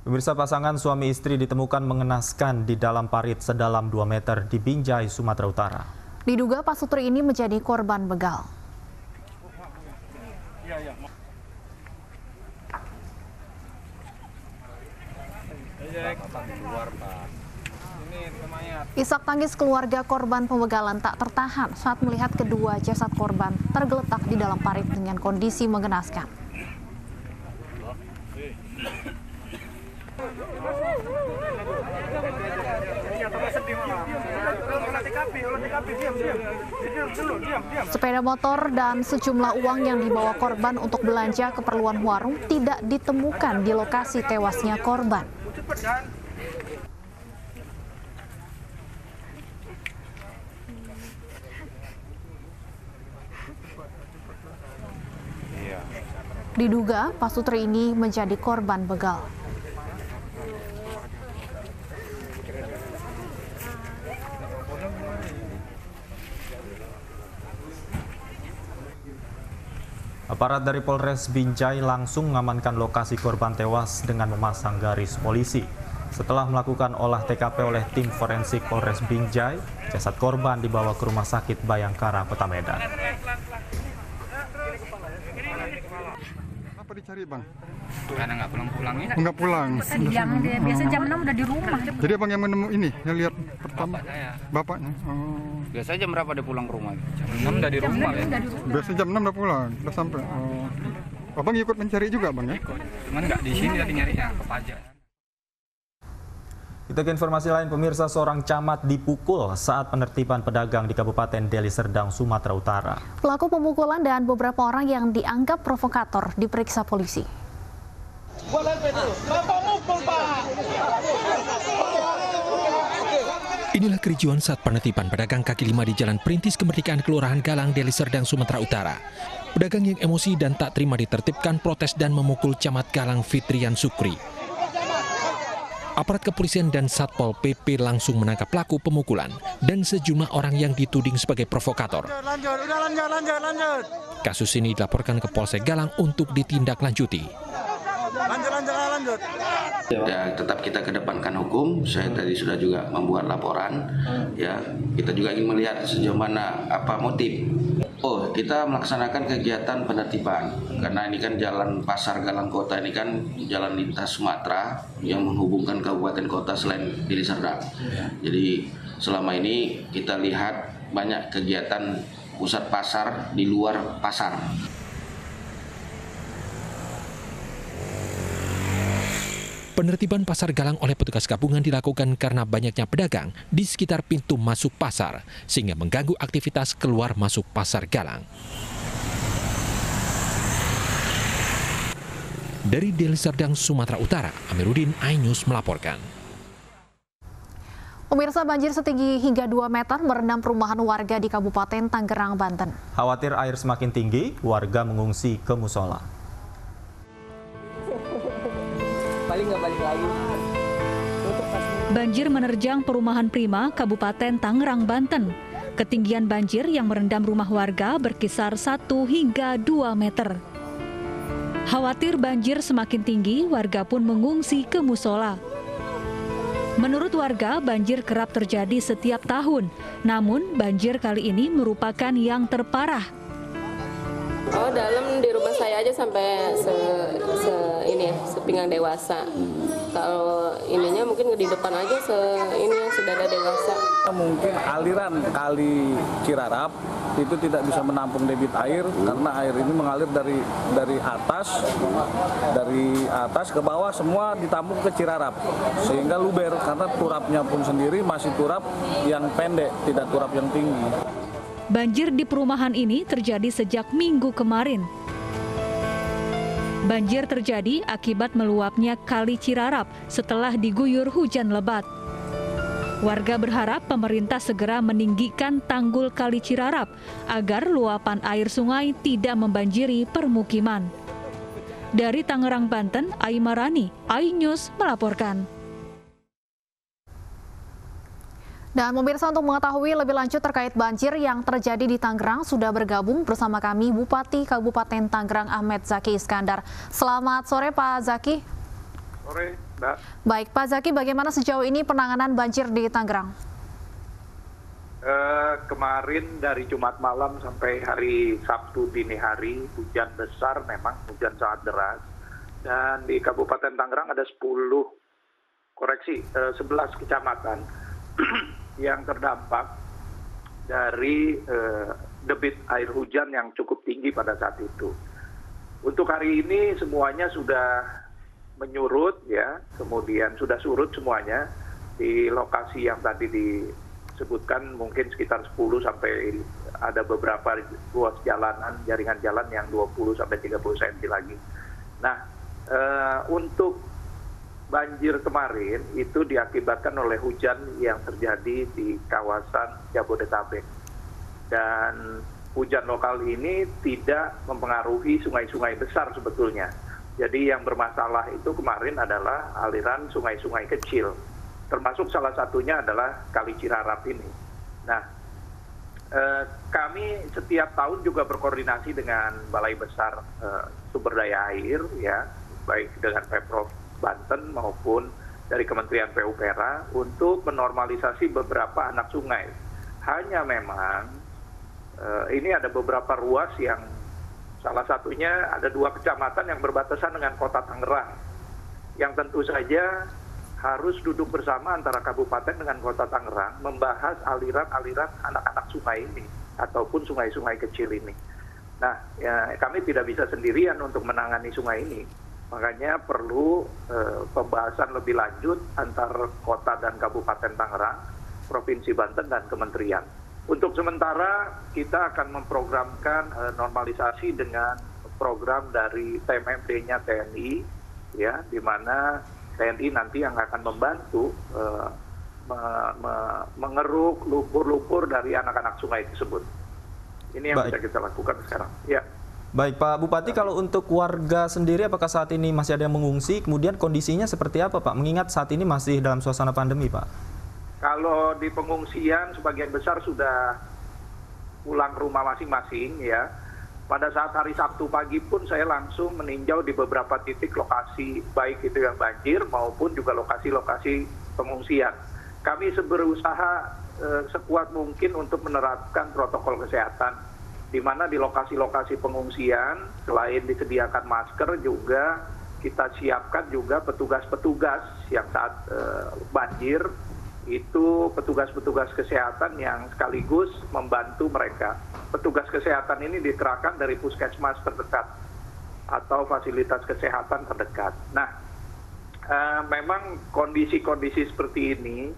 Pemirsa, pasangan suami istri ditemukan mengenaskan di dalam parit sedalam 2 meter di Binjai, Sumatera Utara. Diduga pasutri ini menjadi korban begal. Isak tangis keluarga korban pembegalan tak tertahan saat melihat kedua jasad korban tergeletak di dalam parit dengan kondisi mengenaskan. Sepeda motor dan sejumlah uang yang dibawa korban untuk belanja keperluan warung tidak ditemukan di lokasi tewasnya korban. Diduga pasutri ini menjadi korban begal. Aparat dari Polres Binjai langsung mengamankan lokasi korban tewas dengan memasang garis polisi. Setelah melakukan olah TKP oleh tim forensik Polres Binjai, jasad korban dibawa ke Rumah Sakit Bayangkara, Kota Medan. Apa dicari, Bang? Karena nggak pulang-pulang ya. Nggak pulang. Biasa jam 6 udah di rumah. Jadi Abang yang menemu ini, yang lihat pertama? Bapak saya. Bapaknya? Oh. Biasanya jam berapa dia pulang ke rumah? Jam 6 udah di rumah ya. Biasanya jam 6 udah pulang, udah sampai. Oh. Abang ikut mencari juga, Bang, ya? Ikut. Cuman nggak di sini tadi nyarinya ke pajak. Kita ke informasi lain, pemirsa, seorang camat dipukul saat penertiban pedagang di Kabupaten Deli Serdang, Sumatera Utara. Pelaku pemukulan dan beberapa orang yang dianggap provokator diperiksa polisi. Inilah kericuan saat penertiban pedagang kaki lima di Jalan Perintis Kemerdekaan Kelurahan Galang, Deli Serdang, Sumatera Utara. Pedagang yang emosi dan tak terima ditertibkan protes dan memukul Camat Galang Fitrian Sukri. Aparat kepolisian dan Satpol PP langsung menangkap pelaku pemukulan dan sejumlah orang yang dituding sebagai provokator. Lanjut. Kasus ini dilaporkan ke Polsek Galang untuk ditindaklanjuti. Lanjut. Ya, tetap kita kedepankan hukum. Saya tadi sudah juga membuat laporan. Ya, kita juga ingin melihat sejauh mana apa motif. Oh, kita melaksanakan kegiatan penertiban karena ini kan jalan Pasar Galang Kota, ini kan jalan lintas Sumatera yang menghubungkan kabupaten kota selain Deli Serdang. Jadi selama ini kita lihat banyak kegiatan pusat pasar di luar pasar. Penertiban Pasar Galang oleh petugas gabungan dilakukan karena banyaknya pedagang di sekitar pintu masuk pasar, sehingga mengganggu aktivitas keluar masuk Pasar Galang. Dari Deli Serdang, Sumatera Utara, Amiruddin, iNews melaporkan. Pemirsa, banjir setinggi hingga 2 meter merendam perumahan warga di Kabupaten Tangerang, Banten. Khawatir air semakin tinggi, warga mengungsi ke musola. Banjir menerjang perumahan Prima, Kabupaten Tangerang, Banten. Ketinggian banjir yang merendam rumah warga berkisar 1 hingga 2 meter. Khawatir banjir semakin tinggi, warga pun mengungsi ke musola. Menurut warga, banjir kerap terjadi setiap tahun. Namun, banjir kali ini merupakan yang terparah. Oh, dalam di rumah saya aja sampai sepinggang dewasa. Kalau ininya mungkin di depan aja sudah ada dewasa. Mungkin aliran kali Cirarap itu tidak bisa menampung debit air karena air ini mengalir dari atas ke bawah semua ditampung ke Cirarap sehingga luber karena turapnya pun sendiri masih turap yang pendek, tidak turap yang tinggi. Banjir di perumahan ini terjadi sejak Minggu kemarin. Banjir terjadi akibat meluapnya Kali Cirarap setelah diguyur hujan lebat. Warga berharap pemerintah segera meninggikan tanggul Kali Cirarap agar luapan air sungai tidak membanjiri permukiman. Dari Tangerang, Banten, Aimarani, iNews melaporkan. Dan pemirsa, untuk mengetahui lebih lanjut terkait banjir yang terjadi di Tangerang, sudah bergabung bersama kami Bupati Kabupaten Tangerang Ahmed Zaki Iskandar. Selamat sore Pak Zaki. Sore, Mbak. Baik, Pak Zaki, bagaimana sejauh ini penanganan banjir di Tangerang? Kemarin dari Jumat malam sampai hari Sabtu dini hari, hujan besar memang, hujan sangat deras. Dan di Kabupaten Tangerang ada 11 kecamatan yang terdampak dari debit air hujan yang cukup tinggi pada saat itu. Untuk hari ini semuanya sudah menyurut ya, kemudian sudah surut semuanya di lokasi yang tadi disebutkan mungkin sekitar 10 sampai ada beberapa ruas jalanan, jaringan jalan yang 20 sampai 30 cm lagi. Nah, untuk banjir kemarin itu diakibatkan oleh hujan yang terjadi di kawasan Jabodetabek. Dan hujan lokal ini tidak mempengaruhi sungai-sungai besar sebetulnya. Jadi yang bermasalah itu kemarin adalah aliran sungai-sungai kecil, termasuk salah satunya adalah Kali Cirarap ini. Nah, kami setiap tahun juga berkoordinasi dengan Balai Besar Sumber Daya Air, ya, baik dengan Pemprov Banten maupun dari Kementerian PUPera untuk menormalisasi beberapa anak sungai. Hanya memang ini ada beberapa ruas yang salah satunya ada 2 kecamatan yang berbatasan dengan Kota Tangerang, yang tentu saja harus duduk bersama antara kabupaten dengan Kota Tangerang membahas aliran-aliran anak-anak sungai ini ataupun sungai-sungai kecil ini. Nah, ya, kami tidak bisa sendirian untuk menangani sungai ini, makanya perlu pembahasan lebih lanjut antar Kota dan Kabupaten Tangerang, Provinsi Banten dan Kementerian. Untuk sementara kita akan memprogramkan normalisasi dengan program dari TMMD-nya TNI, ya, di mana TNI nanti yang akan membantu mengeruk lumpur-lumpur dari anak-anak sungai tersebut. Ini yang bisa kita lakukan sekarang. Ya. Baik Pak Bupati, kalau untuk warga sendiri apakah saat ini masih ada yang mengungsi? Kemudian kondisinya seperti apa Pak? Mengingat saat ini masih dalam suasana pandemi Pak. Kalau di pengungsian sebagian besar sudah pulang ke rumah masing-masing ya. Pada saat hari Sabtu pagi pun saya langsung meninjau di beberapa titik lokasi, baik itu yang banjir maupun juga lokasi-lokasi pengungsian. Kami berusaha sekuat mungkin untuk menerapkan protokol kesehatan, di mana di lokasi-lokasi pengungsian selain disediakan masker juga kita siapkan juga petugas-petugas yang saat banjir itu petugas-petugas kesehatan yang sekaligus membantu mereka. Petugas kesehatan ini dikerahkan dari puskesmas terdekat atau fasilitas kesehatan terdekat. Nah, memang kondisi-kondisi seperti ini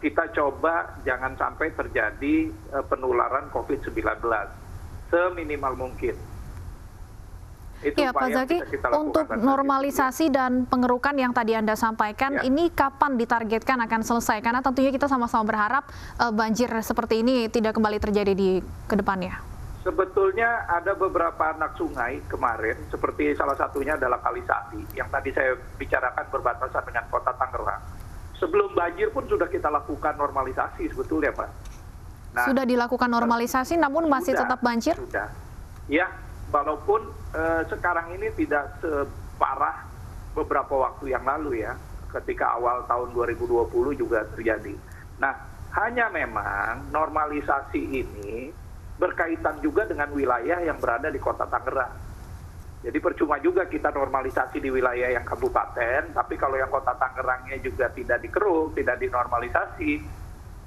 kita coba jangan sampai terjadi penularan COVID-19 seminimal mungkin. Ya Pak Zaki, untuk normalisasi dan pengerukan yang tadi Anda sampaikan, ini kapan ditargetkan akan selesai? Karena tentunya kita sama-sama berharap banjir seperti ini tidak kembali terjadi di kedepannya. Sebetulnya ada beberapa anak sungai kemarin, seperti salah satunya adalah Kali Sati, yang tadi saya bicarakan berbatasan dengan Kota Tangerang. Sebelum banjir pun sudah kita lakukan normalisasi sebetulnya Pak. Nah, sudah dilakukan normalisasi namun masih tetap banjir? Sudah, ya. Walaupun sekarang ini tidak separah beberapa waktu yang lalu ya, ketika awal tahun 2020 juga terjadi. Nah, hanya memang normalisasi ini berkaitan juga dengan wilayah yang berada di Kota Tangerang. Jadi percuma juga kita normalisasi di wilayah yang kabupaten, tapi kalau yang Kota Tangerangnya juga tidak dikeruk, tidak dinormalisasi,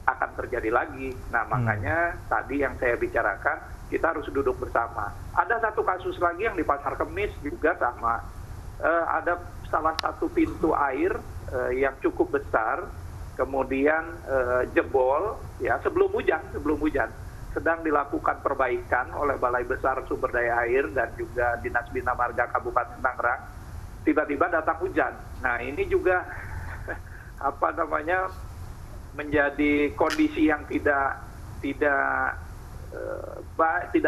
akan terjadi lagi. Nah, makanya tadi yang saya bicarakan, kita harus duduk bersama. Ada satu kasus lagi yang di Pasar Kemis juga sama. Ada salah satu pintu air yang cukup besar, kemudian jebol, ya sebelum hujan, sedang dilakukan perbaikan oleh Balai Besar Sumber Daya Air dan juga Dinas Bina Marga Kabupaten Tangerang. Tiba-tiba datang hujan. Nah ini juga menjadi kondisi yang tidak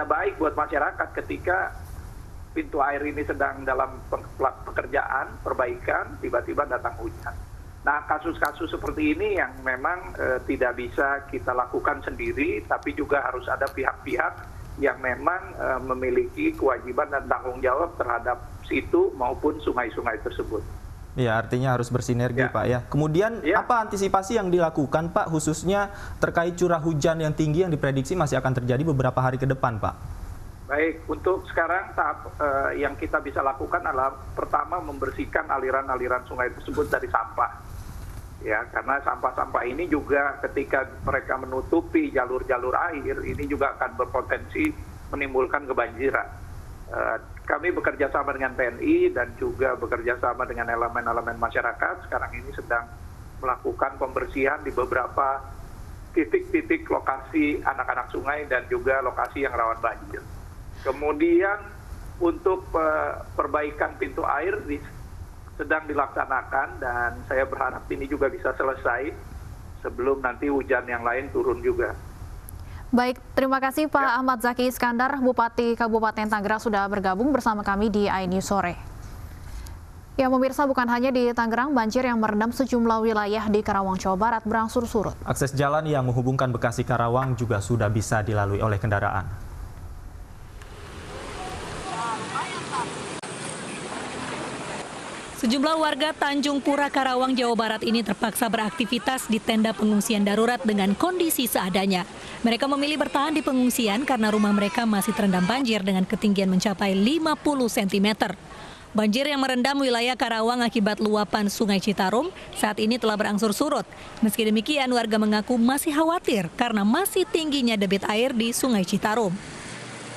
baik buat masyarakat ketika pintu air ini sedang dalam pekerjaan perbaikan, tiba-tiba datang hujan. Nah, kasus-kasus seperti ini yang memang tidak bisa kita lakukan sendiri, tapi juga harus ada pihak-pihak yang memang memiliki kewajiban dan tanggung jawab terhadap situ maupun sungai-sungai tersebut. Ya, artinya harus bersinergi Pak ya. Kemudian apa antisipasi yang dilakukan Pak khususnya terkait curah hujan yang tinggi yang diprediksi masih akan terjadi beberapa hari ke depan Pak? Baik, untuk sekarang tahap yang kita bisa lakukan adalah pertama membersihkan aliran-aliran sungai tersebut dari sampah. Ya, karena sampah-sampah ini juga ketika mereka menutupi jalur-jalur air, ini juga akan berpotensi menimbulkan kebanjiran. Kami bekerja sama dengan TNI dan juga bekerja sama dengan elemen-elemen masyarakat. Sekarang ini sedang melakukan pembersihan di beberapa titik-titik lokasi anak-anak sungai dan juga lokasi yang rawan banjir. Kemudian untuk perbaikan pintu air sedang dilaksanakan dan saya berharap ini juga bisa selesai sebelum nanti hujan yang lain turun juga. Baik, terima kasih Pak Ahmad Zaki Iskandar, Bupati Kabupaten Tangerang sudah bergabung bersama kami di iNews Sore. Ya pemirsa, bukan hanya di Tangerang, banjir yang merendam sejumlah wilayah di Karawang, Jawa Barat berangsur surut. Akses jalan yang menghubungkan Bekasi Karawang juga sudah bisa dilalui oleh kendaraan. Sejumlah warga Tanjung Pura, Karawang, Jawa Barat ini terpaksa beraktivitas di tenda pengungsian darurat dengan kondisi seadanya. Mereka memilih bertahan di pengungsian karena rumah mereka masih terendam banjir dengan ketinggian mencapai 50 cm. Banjir yang merendam wilayah Karawang akibat luapan Sungai Citarum saat ini telah berangsur surut. Meski demikian, warga mengaku masih khawatir karena masih tingginya debit air di Sungai Citarum.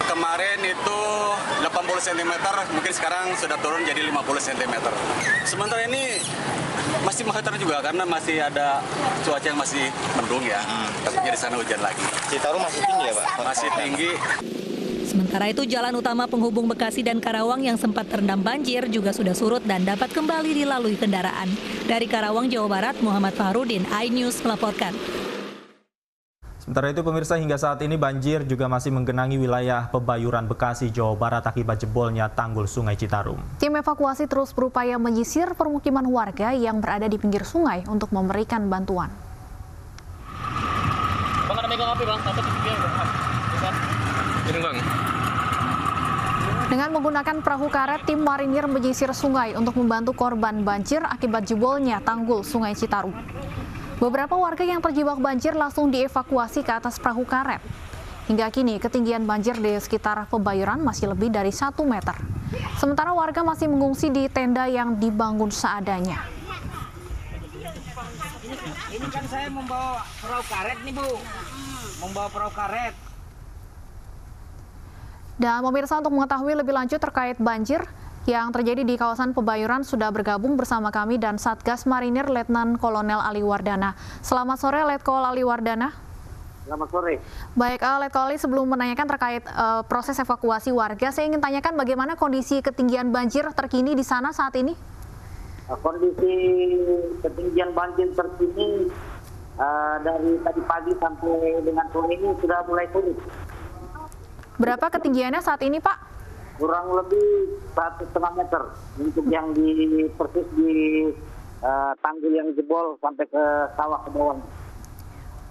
Kemarin itu 80 cm, mungkin sekarang sudah turun jadi 50 cm. Sementara ini masih mengkhawatirkan juga karena masih ada cuaca yang masih mendung ya. Takutnya di sana hujan lagi. Citarum masih tinggi ya Pak? Masih tinggi. Sementara itu jalan utama penghubung Bekasi dan Karawang yang sempat terendam banjir juga sudah surut dan dapat kembali dilalui kendaraan. Dari Karawang, Jawa Barat, Muhammad Fahrudin, iNews melaporkan. Sementara itu pemirsa, hingga saat ini banjir juga masih menggenangi wilayah Pebayuran, Bekasi, Jawa Barat akibat jebolnya tanggul Sungai Citarum. Tim evakuasi terus berupaya menyisir permukiman warga yang berada di pinggir sungai untuk memberikan bantuan. Bang, ada megang api Bang, takut ini Bang. Dengan menggunakan perahu karet, tim marinir menyisir sungai untuk membantu korban banjir akibat jebolnya tanggul Sungai Citarum. Beberapa warga yang terjebak banjir langsung dievakuasi ke atas perahu karet. Hingga kini ketinggian banjir di sekitar Pebayuran masih lebih dari 1 meter. Sementara warga masih mengungsi di tenda yang dibangun seadanya. Ini kan saya membawa perahu karet nih Bu, membawa perahu karet. Dan pemirsa, untuk mengetahui lebih lanjut terkait banjir yang terjadi di kawasan Pebayuran sudah bergabung bersama kami dan Satgas Marinir Letnan Kolonel Ali Wardana. Selamat sore Letkol Ali Wardana. Selamat sore. Baik, Letkol Ali, sebelum menanyakan terkait proses evakuasi warga, saya ingin tanyakan bagaimana kondisi ketinggian banjir terkini di sana saat ini? Kondisi ketinggian banjir terkini dari tadi pagi sampai dengan sore ini sudah mulai turun. Berapa ketinggiannya saat ini, Pak? Kurang lebih 1,5 meter untuk yang persis di tanggul yang jebol sampai ke sawah ke bawah.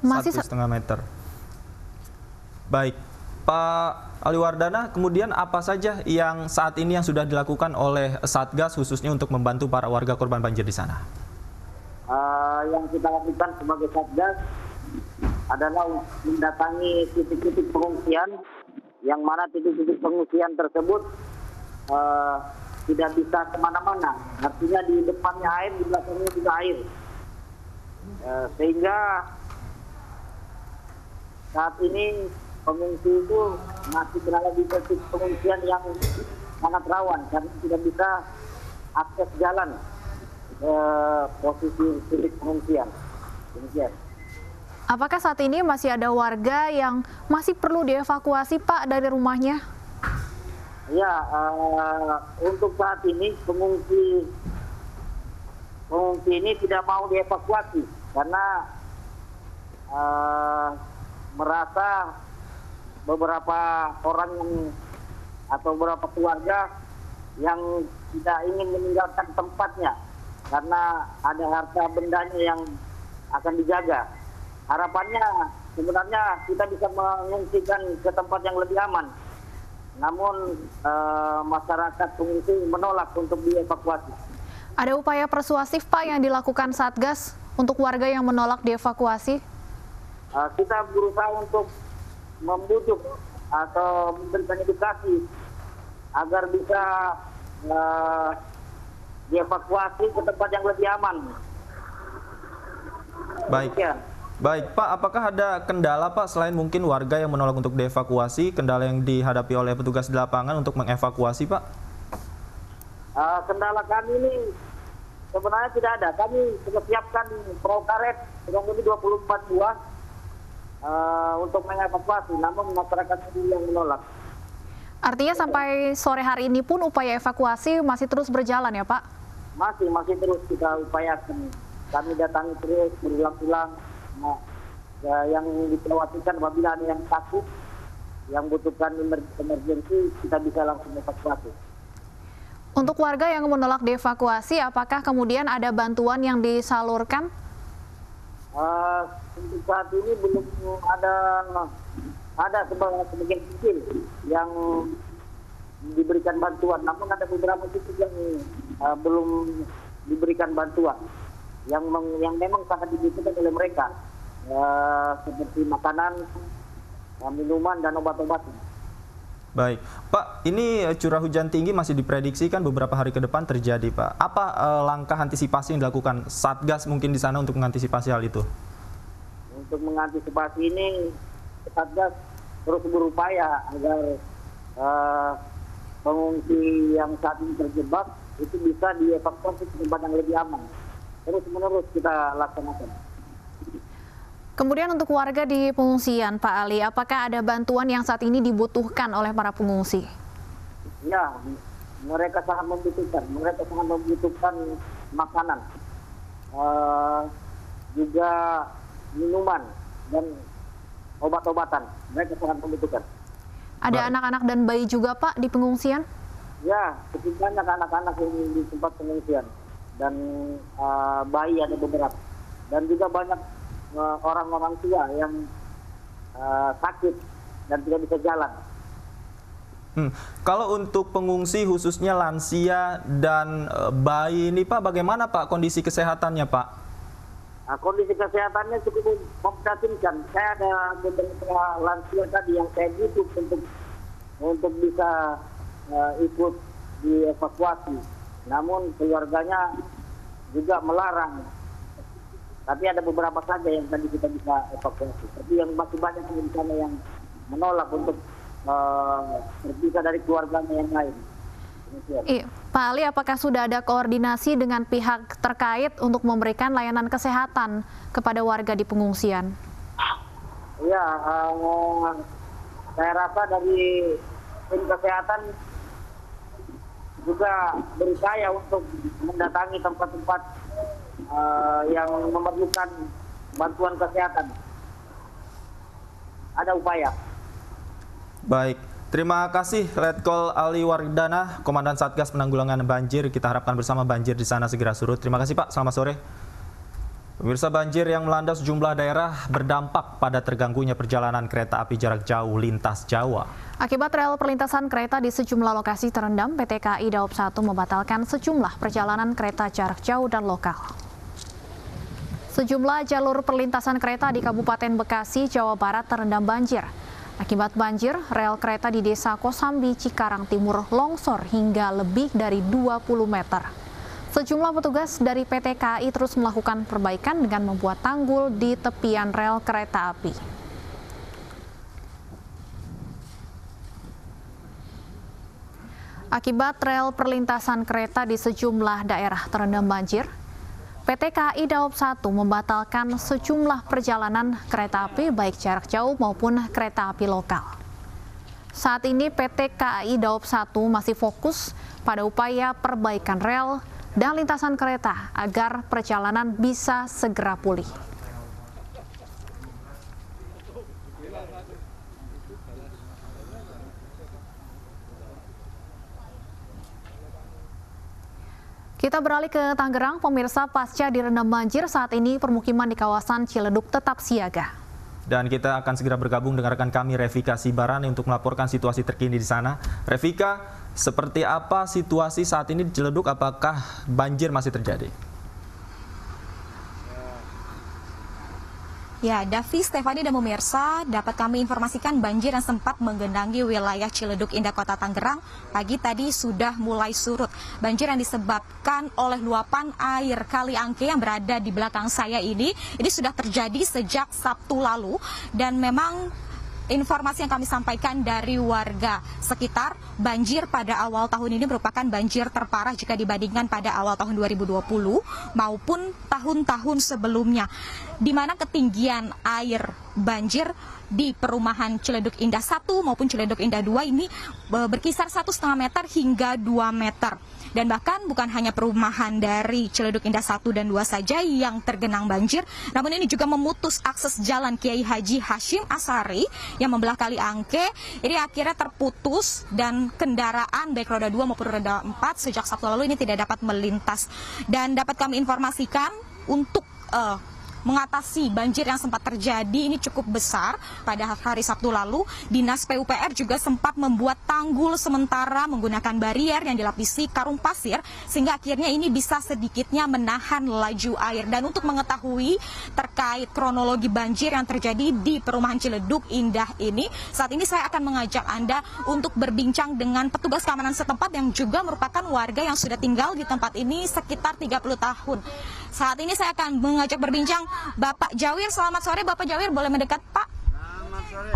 Masih 1,5 meter. Baik, Pak Ali Wardana, kemudian apa saja yang saat ini yang sudah dilakukan oleh Satgas khususnya untuk membantu para warga korban banjir di sana? Yang kita lakukan sebagai Satgas adalah mendatangi titik-titik pengungsian, yang mana titik-titik pengungsian tersebut tidak bisa kemana-mana. Artinya di depannya air, di belakangnya juga air. Sehingga saat ini pengungsi itu masih berada di titik pengungsian yang sangat rawan karena tidak bisa akses jalan posisi titik pengungsian. Demikian. Apakah saat ini masih ada warga yang masih perlu dievakuasi, Pak, dari rumahnya? Ya, untuk saat ini pengungsi ini tidak mau dievakuasi karena merasa beberapa orang atau beberapa keluarga yang tidak ingin meninggalkan tempatnya karena ada harta bendanya yang akan dijaga. Harapannya sebenarnya kita bisa mengungsikan ke tempat yang lebih aman. Namun masyarakat pengungsi menolak untuk dievakuasi. Ada upaya persuasif Pak yang dilakukan Satgas untuk warga yang menolak dievakuasi? Kita berusaha untuk membujuk atau memberikan edukasi agar bisa dievakuasi ke tempat yang lebih aman. Baik. Baik, Pak, apakah ada kendala, Pak, selain mungkin warga yang menolak untuk dievakuasi, kendala yang dihadapi oleh petugas di lapangan untuk mengevakuasi, Pak? Kendala kami ini sebenarnya tidak ada. Kami sudah siapkan perahu karet kurang lebih 24 buah untuk mengevakuasi, namun masyarakat sendiri yang menolak. Artinya sampai sore hari ini pun upaya evakuasi masih terus berjalan ya, Pak? Masih terus kita upayakan. Kami datangi terus berulang-ulang. Yang diperhatikan apabila ada yang sakit, yang butuhkan emergensi, kita bisa langsung evakuasi. Untuk warga yang menolak dievakuasi, apakah kemudian ada bantuan yang disalurkan? Untuk saat ini belum ada sebagian kecil yang diberikan bantuan, namun ada beberapa titik yang belum diberikan bantuan, yang memang sangat dibutuhkan oleh mereka, seperti makanan, minuman, dan obat-obatan. Baik, Pak, ini curah hujan tinggi masih diprediksikan beberapa hari ke depan terjadi, Pak. Apa langkah antisipasi yang dilakukan Satgas mungkin di sana untuk mengantisipasi hal itu? Untuk mengantisipasi ini, Satgas terus berupaya agar pengungsi yang saat ini terjebak itu bisa dievakuasi ke tempat yang lebih aman. Terus-menerus kita laksanakan. Kemudian untuk warga di pengungsian, Pak Ali, apakah ada bantuan yang saat ini dibutuhkan oleh para pengungsi? Ya, mereka sangat membutuhkan. Mereka sangat membutuhkan makanan, juga minuman dan obat-obatan. Mereka sangat membutuhkan. Ada anak-anak dan bayi juga, Pak, di pengungsian? Ya, cukup banyak anak-anak yang di tempat pengungsian. Dan bayi ada beberapa. Dan juga banyak orang-orang tua yang sakit dan tidak bisa jalan. Kalau untuk pengungsi khususnya lansia dan bayi ini, Pak, bagaimana, Pak, kondisi kesehatannya, Pak? Kondisi kesehatannya cukup memprihatinkan. Saya ada beberapa lansia tadi yang saya butuh untuk bisa ikut dievakuasi. Namun keluarganya juga melarang. Tapi ada beberapa saja yang tadi kita bisa evakuasi. Tapi yang masih banyak di sana yang menolak untuk berpisah dari keluarganya yang lain. Iya. Pak Ali, apakah sudah ada koordinasi dengan pihak terkait untuk memberikan layanan kesehatan kepada warga di pengungsian? Ya, saya rasa dari tim kesehatan juga berupaya untuk mendatangi tempat-tempat yang memerlukan bantuan kesehatan. Ada upaya. Baik, terima kasih Letkol Ali Wardana, Komandan Satgas Penanggulangan Banjir. Kita harapkan bersama banjir di sana segera surut. Terima kasih, Pak. Selamat sore. Pemirsa, banjir yang melanda sejumlah daerah berdampak pada terganggunya perjalanan kereta api jarak jauh lintas Jawa. Akibat rel perlintasan kereta di sejumlah lokasi terendam, PT KAI Daop 1 membatalkan sejumlah perjalanan kereta jarak jauh dan lokal. Sejumlah jalur perlintasan kereta di Kabupaten Bekasi, Jawa Barat terendam banjir. Akibat banjir, rel kereta di Desa Kosambi, Cikarang Timur longsor hingga lebih dari 20 meter. Sejumlah petugas dari PT KAI terus melakukan perbaikan dengan membuat tanggul di tepian rel kereta api. Akibat rel perlintasan kereta di sejumlah daerah terendam banjir, PT KAI Daop 1 membatalkan sejumlah perjalanan kereta api baik jarak jauh maupun kereta api lokal. Saat ini PT KAI Daop 1 masih fokus pada upaya perbaikan rel dan lintasan kereta agar perjalanan bisa segera pulih. Kita beralih ke Tangerang, pemirsa, pasca direndam banjir saat ini permukiman di kawasan Ciledug tetap siaga. Dan kita akan segera bergabung dengan rekan kami Revika Sibarani untuk melaporkan situasi terkini di sana. Revika, Seperti apa situasi saat ini di Ciledug? Apakah banjir masih terjadi? Ya, Davi, Stefani dan pemirsa, dapat kami informasikan banjir yang sempat menggenangi wilayah Ciledug Indah Kota Tangerang pagi tadi sudah mulai surut. Banjir yang disebabkan oleh luapan air Kali Angke yang berada di belakang saya ini sudah terjadi sejak Sabtu lalu, dan memang informasi yang kami sampaikan dari warga sekitar, banjir pada awal tahun ini merupakan banjir terparah jika dibandingkan pada awal tahun 2020 maupun tahun-tahun sebelumnya, di mana ketinggian air banjir di perumahan Ciledug Indah 1 maupun Ciledug Indah 2 ini berkisar 1,5 meter hingga 2 meter. Dan bahkan bukan hanya perumahan dari Ciledug Indah 1 dan 2 saja yang tergenang banjir, namun ini juga memutus akses jalan Kiai Haji Hashim Asari yang membelah Kali Angke. Ini akhirnya terputus dan kendaraan baik roda 2 maupun roda 4 sejak Sabtu lalu ini tidak dapat melintas. Dan dapat kami informasikan untuk mengatasi banjir yang sempat terjadi ini cukup besar pada hari Sabtu lalu, Dinas PUPR juga sempat membuat tanggul sementara menggunakan barier yang dilapisi karung pasir sehingga akhirnya ini bisa sedikitnya menahan laju air. Dan untuk mengetahui terkait kronologi banjir yang terjadi di perumahan Ciledug Indah ini, saat ini saya akan mengajak Anda untuk berbincang dengan petugas keamanan setempat yang juga merupakan warga yang sudah tinggal di tempat ini sekitar 30 tahun. Saat ini saya akan mengajak berbincang Bapak Jawir. Selamat sore Bapak Jawir, boleh mendekat Pak? Selamat sore.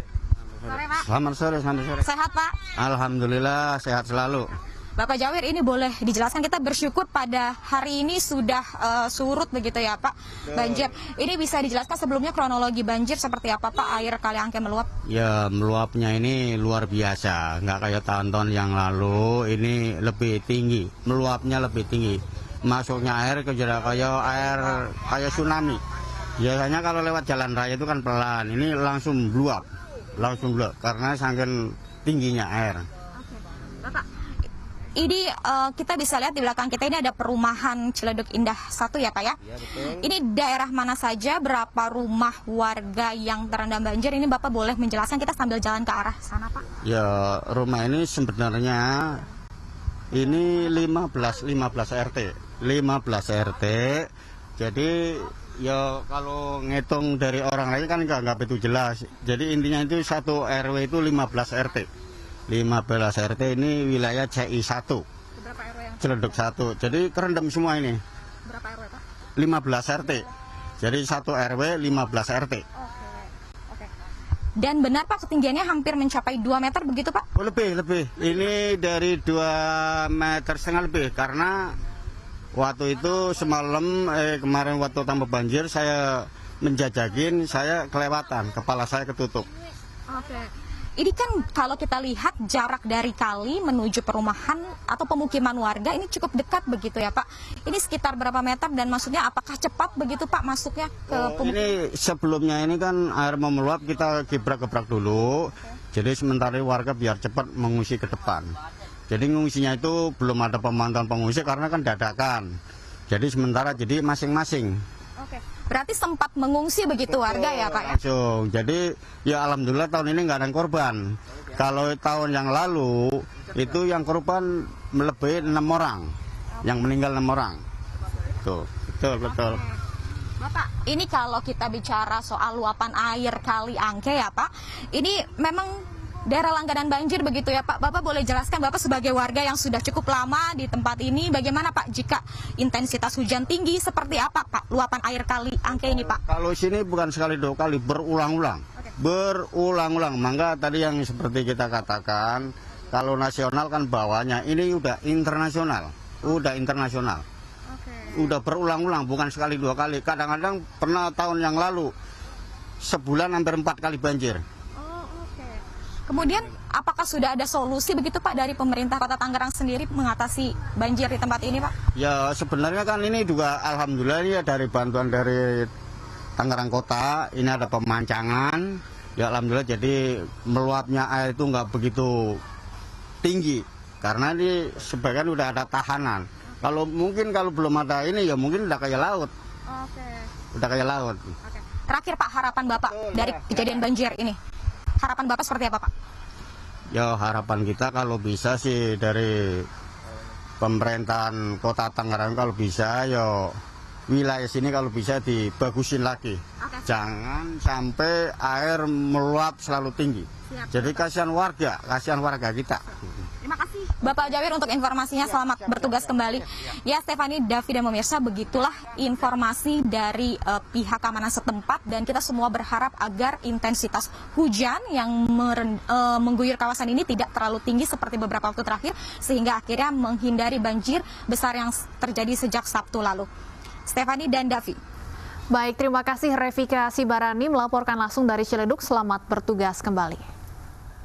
Sore Pak. Selamat sore, selamat sore. Sehat Pak? Alhamdulillah sehat selalu. Bapak Jawir, ini boleh dijelaskan, kita bersyukur pada hari ini sudah surut begitu ya Pak banjir. Ini bisa dijelaskan sebelumnya kronologi banjir seperti apa Pak, air Kali Angke meluap? Ya meluapnya ini luar biasa, nggak kayak tahun-tahun yang lalu, ini lebih tinggi, meluapnya lebih tinggi. Masuknya air ke jarak kayak tsunami. Biasanya kalau lewat jalan raya itu kan pelan, ini langsung bluap karena saking tingginya air. Oke. Bapak, ini kita bisa lihat di belakang kita ini ada perumahan Ciledug Indah 1 ya Pak ya? Iya betul. Ini daerah mana saja, berapa rumah warga yang terendam banjir? Ini Bapak boleh menjelaskan, kita sambil jalan ke arah sana Pak. Ya rumah ini sebenarnya ini 15 RT. 15 RT, jadi ya kalau ngitung dari orang lain kan nggak begitu jelas. Jadi intinya itu satu RW itu 15 RT. 15 RT ini wilayah CI 1. Berapa RW yang Ciledug 1. Jadi kerendam semua ini. Berapa RW Pak? 15 RT. Jadi satu RW 15 RT. Oke. Dan benar Pak ketinggiannya hampir mencapai 2 meter begitu Pak? Oh, lebih. Ini dari 2,5 meter lebih karena waktu itu semalam kemarin waktu tambah banjir saya menjajakin, saya kelewatan, kepala saya ketutup. Oke. Ini kan kalau kita lihat jarak dari kali menuju perumahan atau pemukiman warga ini cukup dekat begitu ya Pak. Ini sekitar berapa meter dan maksudnya apakah cepat begitu Pak masuknya ke pemukiman? Ini sebelumnya ini kan air mau meluap, kita gebrak-gebrak dulu. Jadi sementara warga biar cepat mengungsi ke depan. Jadi ngungsinya itu belum ada pemantauan pengungsi karena kan dadakan. Jadi sementara jadi masing-masing. Oke. Berarti sempat mengungsi begitu warga ya Pak ya? Langsung. Jadi ya alhamdulillah tahun ini nggak ada korban. Kalau tahun yang lalu itu yang korban melebihi 6 orang. Yang meninggal 6 orang. Tuh, betul. Bapak, ini kalau kita bicara soal luapan air Kali Angke ya Pak, ini memang daerah langganan banjir begitu ya Pak. Bapak boleh jelaskan, Bapak sebagai warga yang sudah cukup lama di tempat ini, bagaimana Pak jika intensitas hujan tinggi, seperti apa Pak luapan air Kali Angke ini Pak? Kalau sini bukan sekali 2 kali, berulang-ulang. Berulang-ulang. Maka tadi yang seperti kita katakan, kalau nasional kan bawahnya, ini udah internasional. Udah berulang-ulang, bukan sekali 2 kali. Kadang-kadang pernah tahun yang lalu, sebulan hampir 4 kali banjir. Kemudian apakah sudah ada solusi begitu Pak dari pemerintah Kota Tangerang sendiri mengatasi banjir di tempat ini Pak? Ya sebenarnya kan ini juga alhamdulillah ya dari bantuan dari Tangerang Kota, ini ada pemancangan. Ya alhamdulillah jadi meluapnya air itu nggak begitu tinggi karena ini sebagian udah ada tahanan. Kalau belum ada ini ya mungkin udah kayak laut. Udah kayak laut. Terakhir Pak, harapan Bapak dari kejadian banjir ini. Harapan Bapak seperti apa Pak? Ya harapan kita kalau bisa sih dari pemerintahan Kota Tangerang kalau bisa ya wilayah sini kalau bisa dibagusin lagi. Jangan sampai air meluap selalu tinggi. Jadi kasihan warga kita. Terima kasih Bapak Jawir untuk informasinya, selamat bertugas kembali. Ya Stefani, Davi dan pemirsa, begitulah informasi dari pihak keamanan setempat dan kita semua berharap agar intensitas hujan yang mengguyur kawasan ini tidak terlalu tinggi seperti beberapa waktu terakhir sehingga akhirnya menghindari banjir besar yang terjadi sejak Sabtu lalu. Stefani dan Davi. Baik, terima kasih Revika Sibarani melaporkan langsung dari Ciledug. Selamat bertugas kembali.